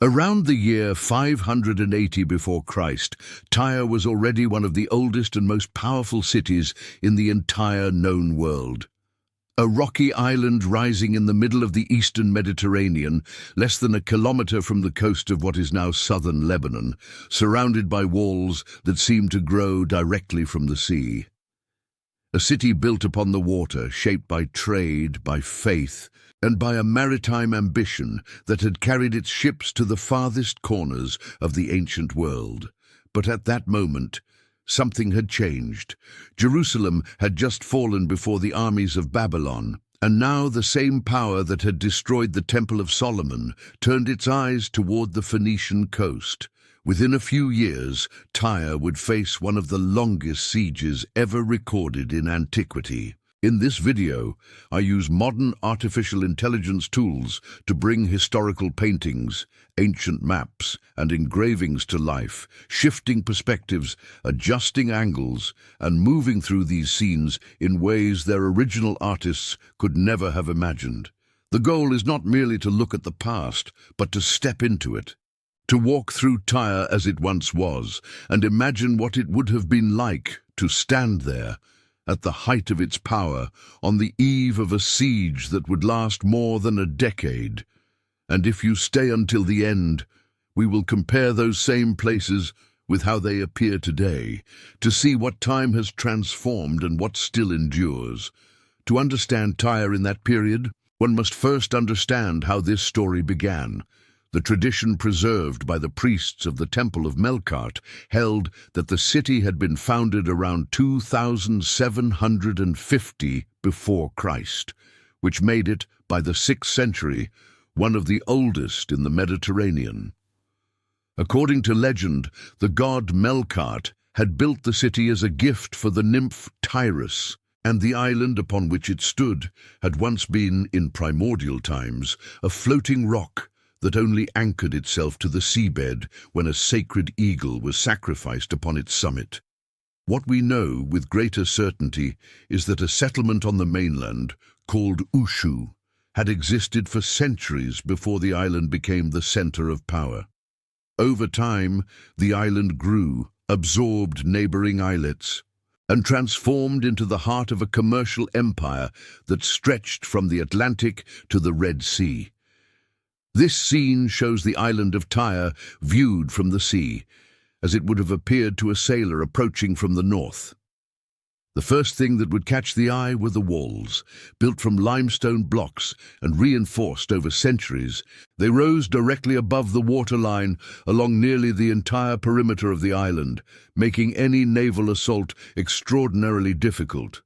Around the year 580 before Christ, Tyre was already one of the oldest and most powerful cities in the entire known world. A rocky island rising in the middle of the eastern Mediterranean, less than a kilometre from the coast of what is now southern Lebanon, surrounded by walls that seemed to grow directly from the sea. A city built upon the water, shaped by trade, by faith, and by a maritime ambition that had carried its ships to the farthest corners of the ancient world. But at that moment, something had changed. Jerusalem had just fallen before the armies of Babylon, and now the same power that had destroyed the Temple of Solomon turned its eyes toward the Phoenician coast. Within a few years, Tyre would face one of the longest sieges ever recorded in antiquity. In this video, I use modern artificial intelligence tools to bring historical paintings, ancient maps, and engravings to life, shifting perspectives, adjusting angles, and moving through these scenes in ways their original artists could never have imagined. The goal is not merely to look at the past, but to step into it, to walk through Tyre as it once was, and imagine what it would have been like to stand there, at the height of its power, on the eve of a siege that would last more than a decade. And if you stay until the end, we will compare those same places with how they appear today, to see what time has transformed and what still endures. To understand Tyre in that period, one must first understand how this story began. The tradition preserved by the priests of the Temple of Melkart held that the city had been founded around 2750 before Christ, which made it, by the 6th century, one of the oldest in the Mediterranean. According to legend, the god Melkart had built the city as a gift for the nymph Tyrus, and the island upon which it stood had once been, in primordial times, a floating rock that only anchored itself to the seabed when a sacred eagle was sacrificed upon its summit. What we know with greater certainty is that a settlement on the mainland, called Ushu, had existed for centuries before the island became the center of power. Over time, the island grew, absorbed neighboring islets, and transformed into the heart of a commercial empire that stretched from the Atlantic to the Red Sea. This scene shows the island of Tyre viewed from the sea, as it would have appeared to a sailor approaching from the north. The first thing that would catch the eye were the walls. Built from limestone blocks and reinforced over centuries, they rose directly above the waterline along nearly the entire perimeter of the island, making any naval assault extraordinarily difficult.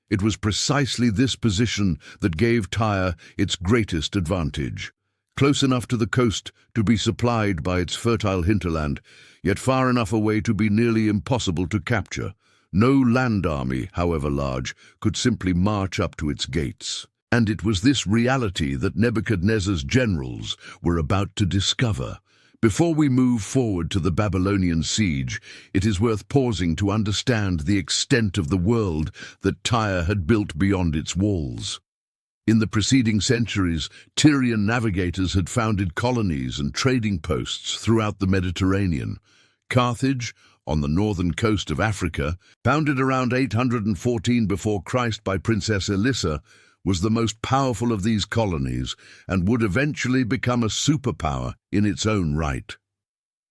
It was precisely this position that gave Tyre its greatest advantage. Close enough to the coast to be supplied by its fertile hinterland, yet far enough away to be nearly impossible to capture. No land army, however large, could simply march up to its gates. And it was this reality that Nebuchadnezzar's generals were about to discover. Before we move forward to the Babylonian siege, it is worth pausing to understand the extent of the world that Tyre had built beyond its walls. In the preceding centuries, Tyrian navigators had founded colonies and trading posts throughout the Mediterranean. Carthage, on the northern coast of Africa, founded around 814 before Christ by Princess Elissa, was the most powerful of these colonies and would eventually become a superpower in its own right.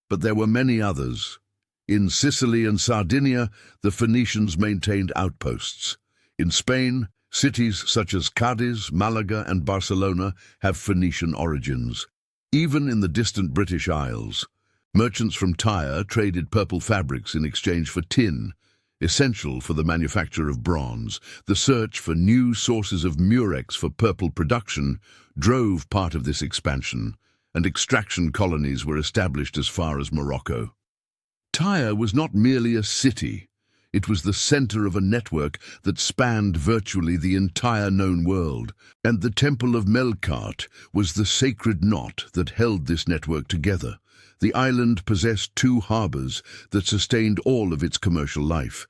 But there were many others. In Sicily and Sardinia, the Phoenicians maintained outposts. In Spain, cities such as Cadiz, Malaga, and Barcelona have Phoenician origins. Even in the distant British Isles, merchants from Tyre traded purple fabrics in exchange for tin, essential for the manufacture of bronze. The search for new sources of murex for purple production drove part of this expansion, and extraction colonies were established as far as Morocco. Tyre was not merely a city. It was the center of a network that spanned virtually the entire known world, and the Temple of Melkart was the sacred knot that held this network together. The island possessed two harbors that sustained all of its commercial life.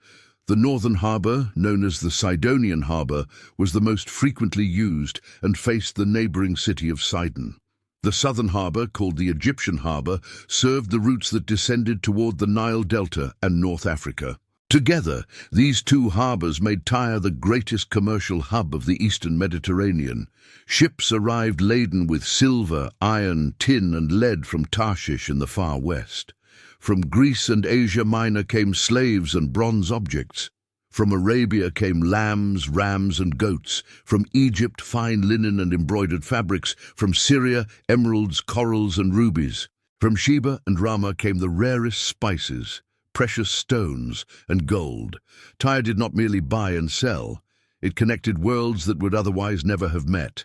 The northern harbor, known as the Sidonian harbor, was the most frequently used and faced the neighboring city of Sidon. The southern harbour, called the Egyptian harbour, served the routes that descended toward the Nile Delta and North Africa. Together, these two harbours made Tyre the greatest commercial hub of the eastern Mediterranean. Ships arrived laden with silver, iron, tin and lead from Tarshish in the far west. From Greece and Asia Minor came slaves and bronze objects. From Arabia came lambs, rams and goats. From Egypt, fine linen and embroidered fabrics. From Syria, emeralds, corals and rubies. From Sheba and Ramah came the rarest spices, precious stones and gold. Tyre did not merely buy and sell. It connected worlds that would otherwise never have met.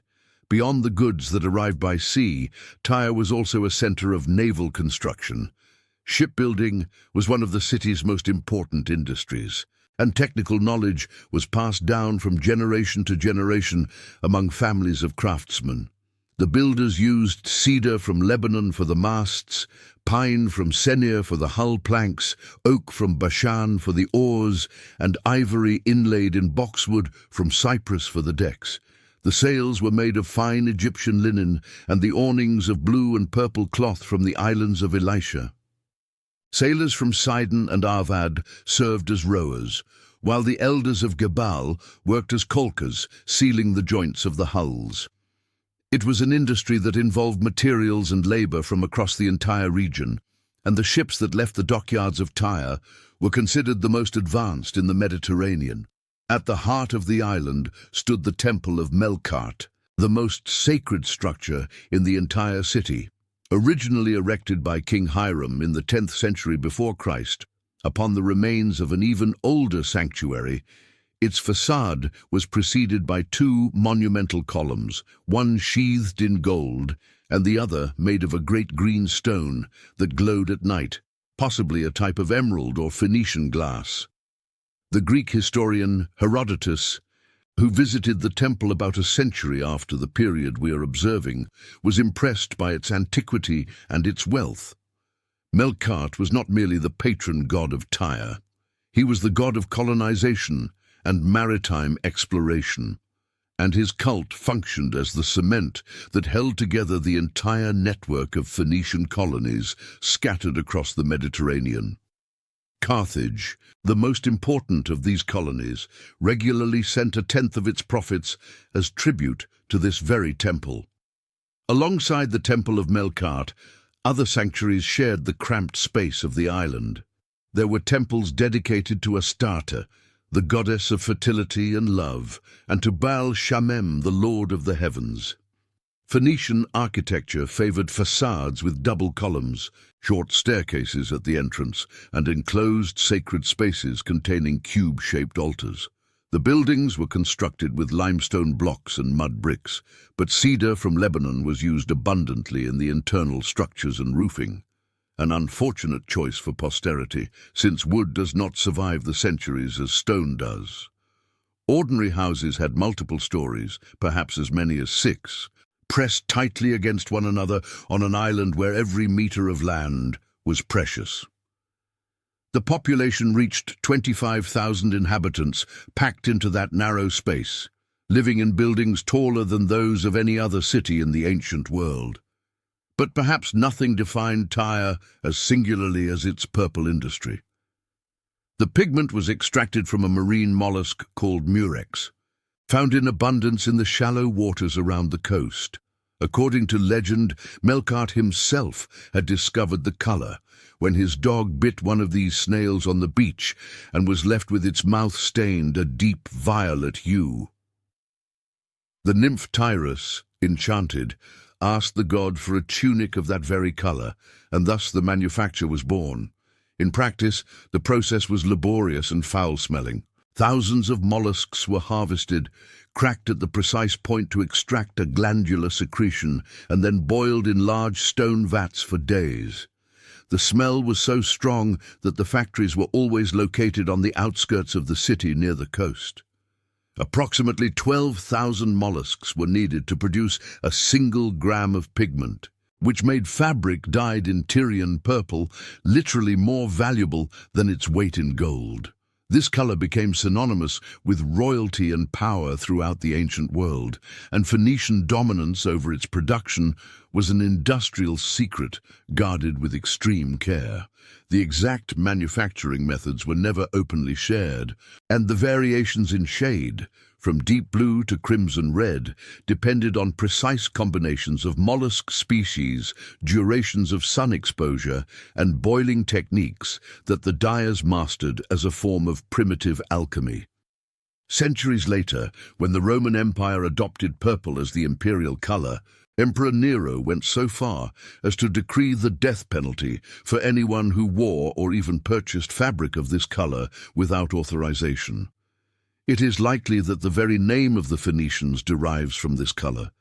Beyond the goods that arrived by sea, Tyre was also a centre of naval construction. Shipbuilding was one of the city's most important industries, and technical knowledge was passed down from generation to generation among families of craftsmen. The builders used cedar from Lebanon for the masts, pine from Senir for the hull planks, oak from Bashan for the oars, and ivory inlaid in boxwood from Cyprus for the decks. The sails were made of fine Egyptian linen, and the awnings of blue and purple cloth from the islands of Elisha. Sailors from Sidon and Arvad served as rowers, while the elders of Gebal worked as caulkers, sealing the joints of the hulls. It was an industry that involved materials and labour from across the entire region, and the ships that left the dockyards of Tyre were considered the most advanced in the Mediterranean. At the heart of the island stood the Temple of Melkart, the most sacred structure in the entire city. Originally erected by King Hiram in the 10th century before Christ, upon the remains of an even older sanctuary, its facade was preceded by two monumental columns, one sheathed in gold and the other made of a great green stone that glowed at night, possibly a type of emerald or Phoenician glass. The Greek historian Herodotus, who visited the temple about a century after the period we are observing, was impressed by its antiquity and its wealth. Melkart was not merely the patron god of Tyre. He was the god of colonization and maritime exploration, and his cult functioned as the cement that held together the entire network of Phoenician colonies scattered across the Mediterranean. Carthage, the most important of these colonies, regularly sent a tenth of its profits as tribute to this very temple. Alongside the Temple of Melkart, other sanctuaries shared the cramped space of the island. There were temples dedicated to Astarte, the goddess of fertility and love, and to Baal Shamem, the lord of the heavens. Phoenician architecture favoured facades with double columns, short staircases at the entrance, and enclosed sacred spaces containing cube-shaped altars. The buildings were constructed with limestone blocks and mud bricks, but cedar from Lebanon was used abundantly in the internal structures and roofing. An unfortunate choice for posterity, since wood does not survive the centuries as stone does. Ordinary houses had multiple stories, perhaps as many as 6, pressed tightly against one another on an island where every metre of land was precious. The population reached 25,000 inhabitants packed into that narrow space, living in buildings taller than those of any other city in the ancient world. But perhaps nothing defined Tyre as singularly as its purple industry. The pigment was extracted from a marine mollusk called murex, found in abundance in the shallow waters around the coast. According to legend, Melkart himself had discovered the colour when his dog bit one of these snails on the beach and was left with its mouth stained a deep violet hue. The nymph Tyrus, enchanted, asked the god for a tunic of that very colour, and thus the manufacture was born. In practice, the process was laborious and foul-smelling. Thousands of mollusks were harvested, cracked at the precise point to extract a glandular secretion, and then boiled in large stone vats for days. The smell was so strong that the factories were always located on the outskirts of the city near the coast. Approximately 12,000 mollusks were needed to produce a single gram of pigment, which made fabric dyed in Tyrian purple literally more valuable than its weight in gold. This color became synonymous with royalty and power throughout the ancient world, and Phoenician dominance over its production was an industrial secret guarded with extreme care. The exact manufacturing methods were never openly shared, and the variations in shade, from deep blue to crimson red, depended on precise combinations of mollusk species, durations of sun exposure, and boiling techniques that the dyers mastered as a form of primitive alchemy. Centuries later, when the Roman Empire adopted purple as the imperial color, Emperor Nero went so far as to decree the death penalty for anyone who wore or even purchased fabric of this color without authorization. It is likely that the very name of the Phoenicians derives from this color.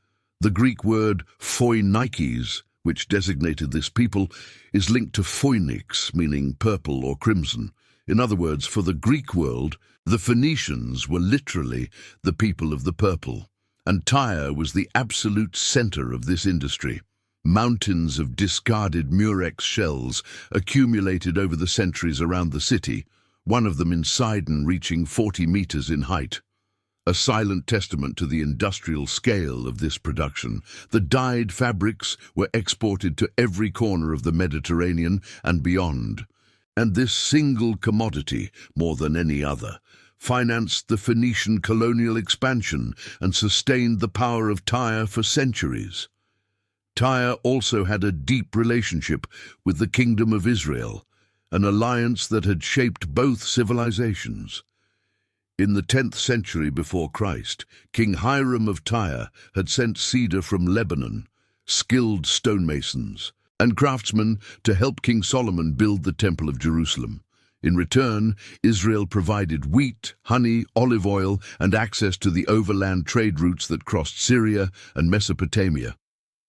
The Greek word phoinikes, which designated this people, is linked to phoenix, meaning purple or crimson. In other words, for the Greek world, the Phoenicians were literally the people of the purple, and Tyre was the absolute center of this industry. Mountains of discarded murex shells accumulated over the centuries around the city, one of them in Sidon reaching 40 meters in height. A silent testament to the industrial scale of this production, the dyed fabrics were exported to every corner of the Mediterranean and beyond. And this single commodity, more than any other, financed the Phoenician colonial expansion and sustained the power of Tyre for centuries. Tyre also had a deep relationship with the Kingdom of Israel, an alliance that had shaped both civilizations. In the 10th century before Christ, King Hiram of Tyre had sent cedar from Lebanon, skilled stonemasons, and craftsmen to help King Solomon build the Temple of Jerusalem. In return, Israel provided wheat, honey, olive oil, and access to the overland trade routes that crossed Syria and Mesopotamia.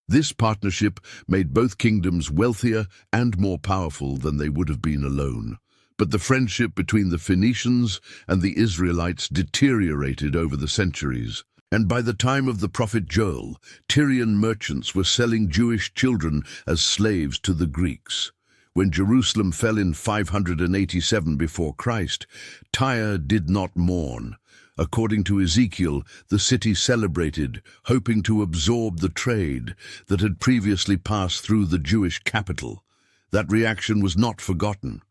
This partnership made both kingdoms wealthier and more powerful than they would have been alone. But the friendship between the Phoenicians and the Israelites deteriorated over the centuries, and by the time of the prophet Joel, Tyrian merchants were selling Jewish children as slaves to the Greeks. When Jerusalem fell in 587 before Christ, Tyre did not mourn. According to Ezekiel, the city celebrated, hoping to absorb the trade that had previously passed through the Jewish capital. That reaction was not forgotten.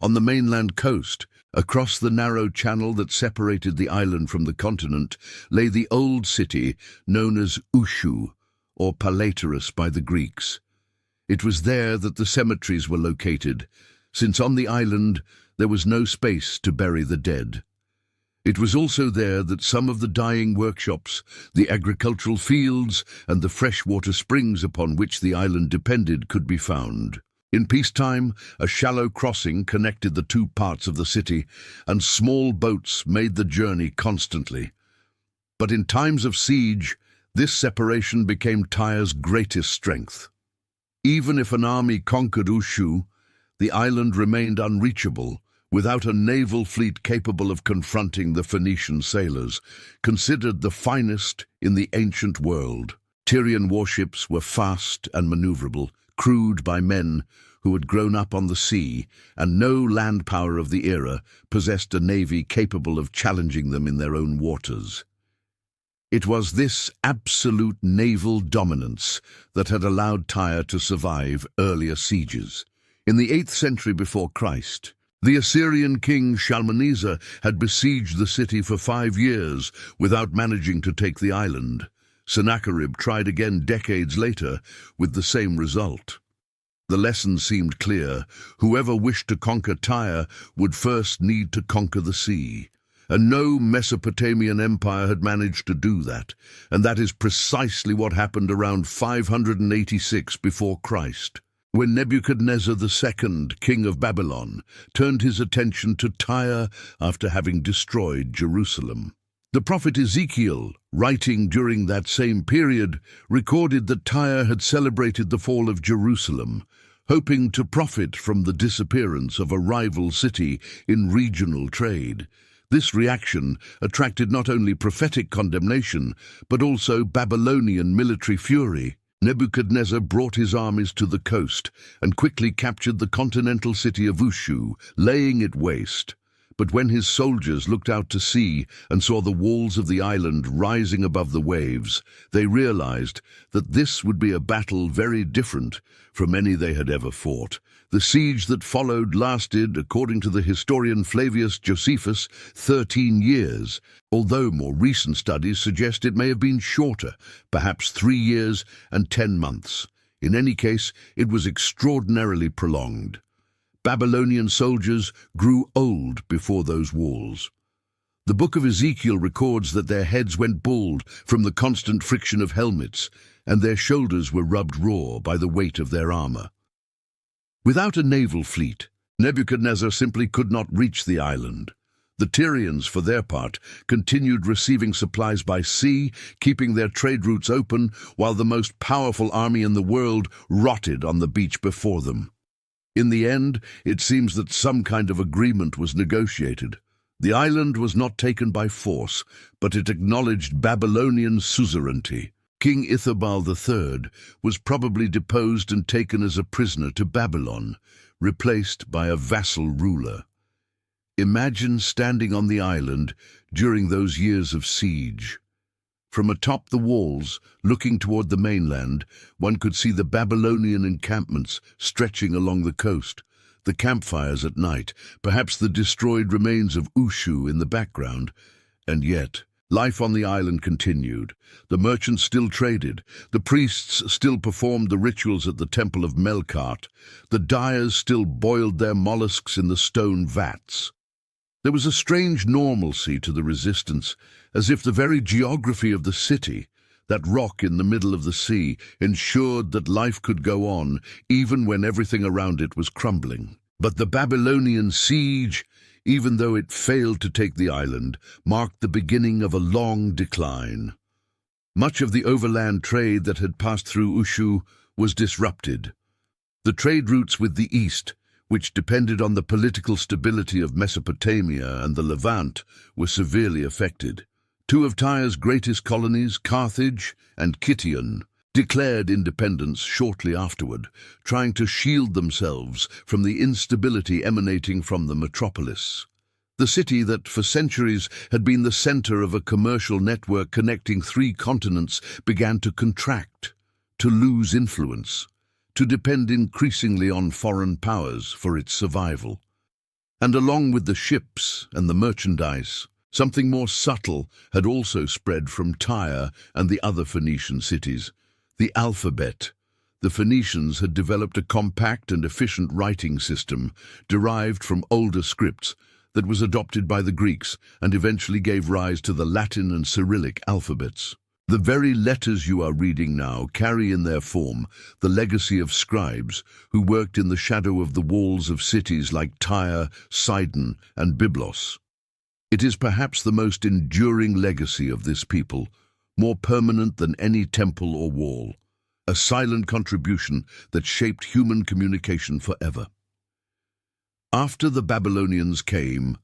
On the mainland coast, across the narrow channel that separated the island from the continent, lay the old city known as Ushu, or Palatyrus by the Greeks. It was there that the cemeteries were located, since on the island there was no space to bury the dead. It was also there that some of the dyeing workshops, the agricultural fields, and the freshwater springs upon which the island depended could be found. In peacetime, a shallow crossing connected the two parts of the city, and small boats made the journey constantly. But in times of siege, this separation became Tyre's greatest strength. Even if an army conquered Ushu, the island remained unreachable, without a naval fleet capable of confronting the Phoenician sailors, considered the finest in the ancient world. Tyrian warships were fast and maneuverable, crewed by men who had grown up on the sea, and no land power of the era possessed a navy capable of challenging them in their own waters. It was this absolute naval dominance that had allowed Tyre to survive earlier sieges. In the 8th century before Christ, the Assyrian king Shalmaneser had besieged the city for 5 years without managing to take the island. Sennacherib tried again decades later with the same result. The lesson seemed clear. Whoever wished to conquer Tyre would first need to conquer the sea. And no Mesopotamian empire had managed to do that, and that is precisely what happened around 586 before Christ. When Nebuchadnezzar II, king of Babylon, turned his attention to Tyre after having destroyed Jerusalem. The prophet Ezekiel, writing during that same period, recorded that Tyre had celebrated the fall of Jerusalem, hoping to profit from the disappearance of a rival city in regional trade. This reaction attracted not only prophetic condemnation, but also Babylonian military fury. Nebuchadnezzar brought his armies to the coast and quickly captured the continental city of Ushu, laying it waste. But when his soldiers looked out to sea and saw the walls of the island rising above the waves, they realized that this would be a battle very different from any they had ever fought. The siege that followed lasted, according to the historian Flavius Josephus, 13 years, although more recent studies suggest it may have been shorter, perhaps 3 years and 10 months. In any case, it was extraordinarily prolonged. Babylonian soldiers grew old before those walls. The book of Ezekiel records that their heads went bald from the constant friction of helmets, and their shoulders were rubbed raw by the weight of their armor. Without a naval fleet, Nebuchadnezzar simply could not reach the island. The Tyrians, for their part, continued receiving supplies by sea, keeping their trade routes open, while the most powerful army in the world rotted on the beach before them. In the end, it seems that some kind of agreement was negotiated. The island was not taken by force, but it acknowledged Babylonian suzerainty. King Ithabal III was probably deposed and taken as a prisoner to Babylon, replaced by a vassal ruler. Imagine standing on the island during those years of siege. From atop the walls, looking toward the mainland, one could see the Babylonian encampments stretching along the coast, the campfires at night, perhaps the destroyed remains of Ushu in the background. And yet, life on the island continued. The merchants still traded, the priests still performed the rituals at the temple of Melkart, the dyers still boiled their mollusks in the stone vats. There was a strange normalcy to the resistance, as if the very geography of the city, that rock in the middle of the sea, ensured that life could go on, even when everything around it was crumbling. But the Babylonian siege, even though it failed to take the island, marked the beginning of a long decline. Much of the overland trade that had passed through Ushu was disrupted. The trade routes with the east, which depended on the political stability of Mesopotamia and the Levant, were severely affected. Two of Tyre's greatest colonies, Carthage and Kition, declared independence shortly afterward, trying to shield themselves from the instability emanating from the metropolis. The city that for centuries had been the center of a commercial network connecting 3 continents began to contract, to lose influence, to depend increasingly on foreign powers for its survival. And along with the ships and the merchandise, something more subtle had also spread from Tyre and the other Phoenician cities: the alphabet. The Phoenicians had developed a compact and efficient writing system derived from older scripts that was adopted by the Greeks and eventually gave rise to the Latin and Cyrillic alphabets. The very letters you are reading now carry in their form the legacy of scribes who worked in the shadow of the walls of cities like Tyre, Sidon, and Byblos. It is perhaps the most enduring legacy of this people, more permanent than any temple or wall, a silent contribution that shaped human communication forever. After the Babylonians came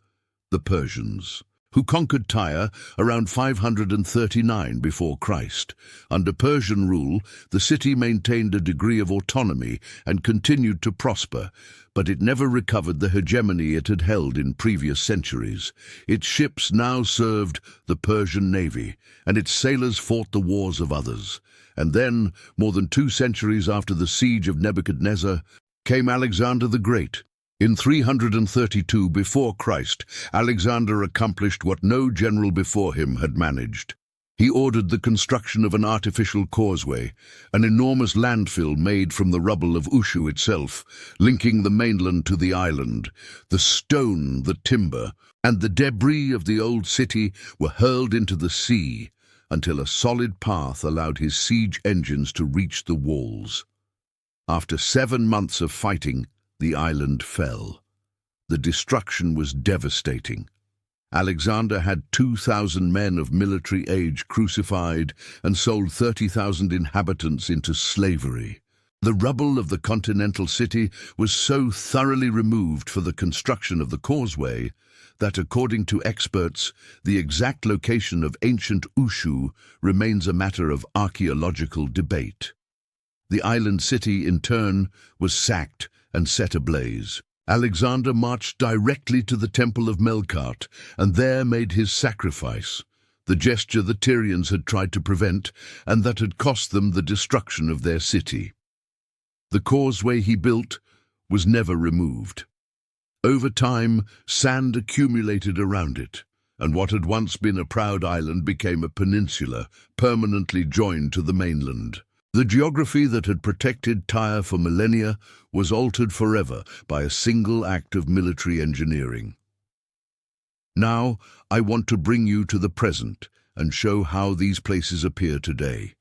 the Persians, who conquered Tyre around 539 before Christ. Under Persian rule, the city maintained a degree of autonomy and continued to prosper, but it never recovered the hegemony it had held in previous centuries. Its ships now served the Persian navy, and its sailors fought the wars of others. And then, more than 2 centuries after the siege of Nebuchadnezzar, came Alexander the Great. In 332 before Christ, Alexander accomplished what no general before him had managed. He ordered the construction of an artificial causeway, an enormous landfill made from the rubble of Ushu itself, linking the mainland to the island. The stone, the timber, and the debris of the old city were hurled into the sea until a solid path allowed his siege engines to reach the walls. After 7 months of fighting, the island fell. The destruction was devastating. Alexander had 2,000 men of military age crucified and sold 30,000 inhabitants into slavery. The rubble of the continental city was so thoroughly removed for the construction of the causeway that, according to experts, the exact location of ancient Ushu remains a matter of archaeological debate. The island city, in turn, was sacked and set ablaze. Alexander marched directly to the temple of Melkart and there made his sacrifice, the gesture the Tyrians had tried to prevent and that had cost them the destruction of their city. The causeway he built was never removed. Over time, sand accumulated around it, and what had once been a proud island became a peninsula, permanently joined to the mainland. The geography that had protected Tyre for millennia was altered forever by a single act of military engineering. Now, I want to bring you to the present and show how these places appear today.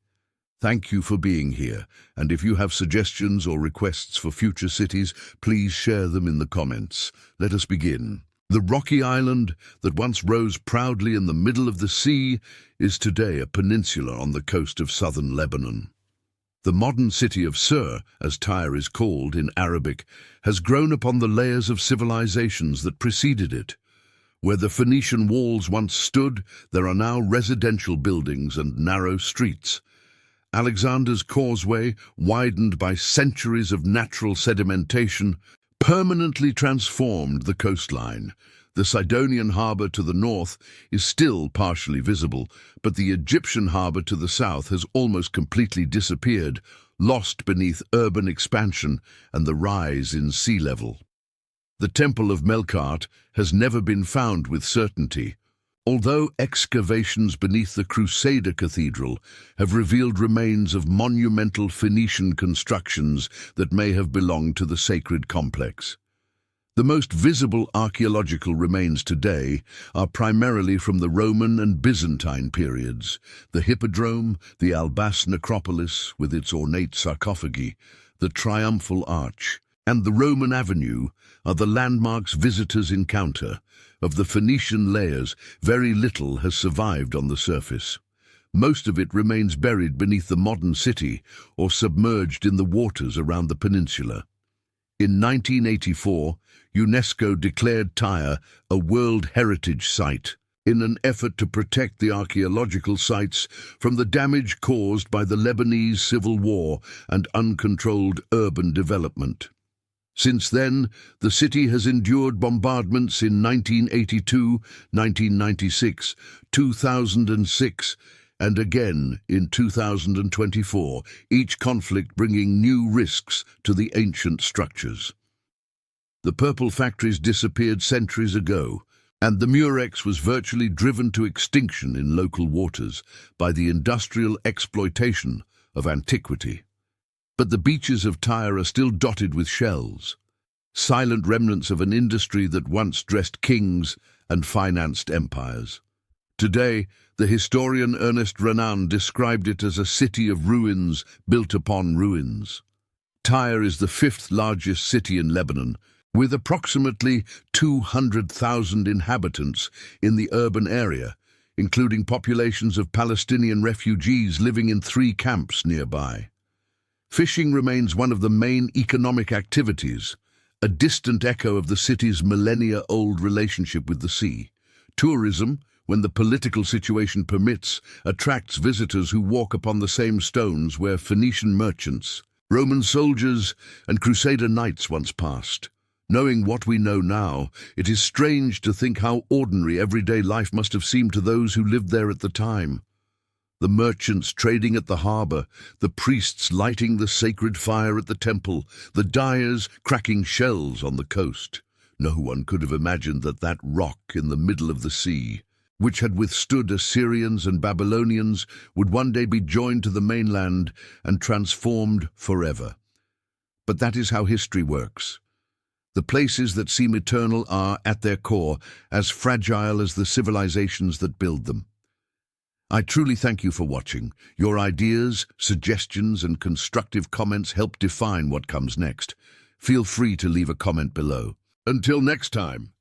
Thank you for being here, and if you have suggestions or requests for future cities, please share them in the comments. Let us begin. The rocky island that once rose proudly in the middle of the sea is today a peninsula on the coast of southern Lebanon. The modern city of Sur, as Tyre is called in Arabic, has grown upon the layers of civilizations that preceded it. Where the Phoenician walls once stood, there are now residential buildings and narrow streets. Alexander's causeway, widened by centuries of natural sedimentation, permanently transformed the coastline. The Sidonian harbour to the north is still partially visible, but the Egyptian harbour to the south has almost completely disappeared, lost beneath urban expansion and the rise in sea level. The Temple of Melkart has never been found with certainty, although excavations beneath the Crusader Cathedral have revealed remains of monumental Phoenician constructions that may have belonged to the sacred complex. The most visible archaeological remains today are primarily from the Roman and Byzantine periods. The Hippodrome, the Albas necropolis with its ornate sarcophagi, the Triumphal Arch, and the Roman Avenue are the landmarks visitors encounter. Of the Phoenician layers, very little has survived on the surface. Most of it remains buried beneath the modern city or submerged in the waters around the peninsula. In 1984, UNESCO declared Tyre a World Heritage Site in an effort to protect the archaeological sites from the damage caused by the Lebanese civil war and uncontrolled urban development. Since then, the city has endured bombardments in 1982, 1996, 2006, and again in 2024, each conflict bringing new risks to the ancient structures. The purple factories disappeared centuries ago, and the murex was virtually driven to extinction in local waters by the industrial exploitation of antiquity. But the beaches of Tyre are still dotted with shells, silent remnants of an industry that once dressed kings and financed empires. Today, the historian Ernest Renan described it as a city of ruins built upon ruins. Tyre is the fifth largest city in Lebanon, with approximately 200,000 inhabitants in the urban area, including populations of Palestinian refugees living in 3 camps nearby. Fishing remains one of the main economic activities, a distant echo of the city's millennia-old relationship with the sea. Tourism, when the political situation permits, attracts visitors who walk upon the same stones where Phoenician merchants, Roman soldiers, and Crusader knights once passed. Knowing what we know now, it is strange to think how ordinary everyday life must have seemed to those who lived there at the time. The merchants trading at the harbour, the priests lighting the sacred fire at the temple, the dyers cracking shells on the coast. No one could have imagined that rock in the middle of the sea, which had withstood Assyrians and Babylonians, would one day be joined to the mainland and transformed forever. But that is how history works. The places that seem eternal are, at their core, as fragile as the civilizations that build them. I truly thank you for watching. Your ideas, suggestions, and constructive comments help define what comes next. Feel free to leave a comment below. Until next time.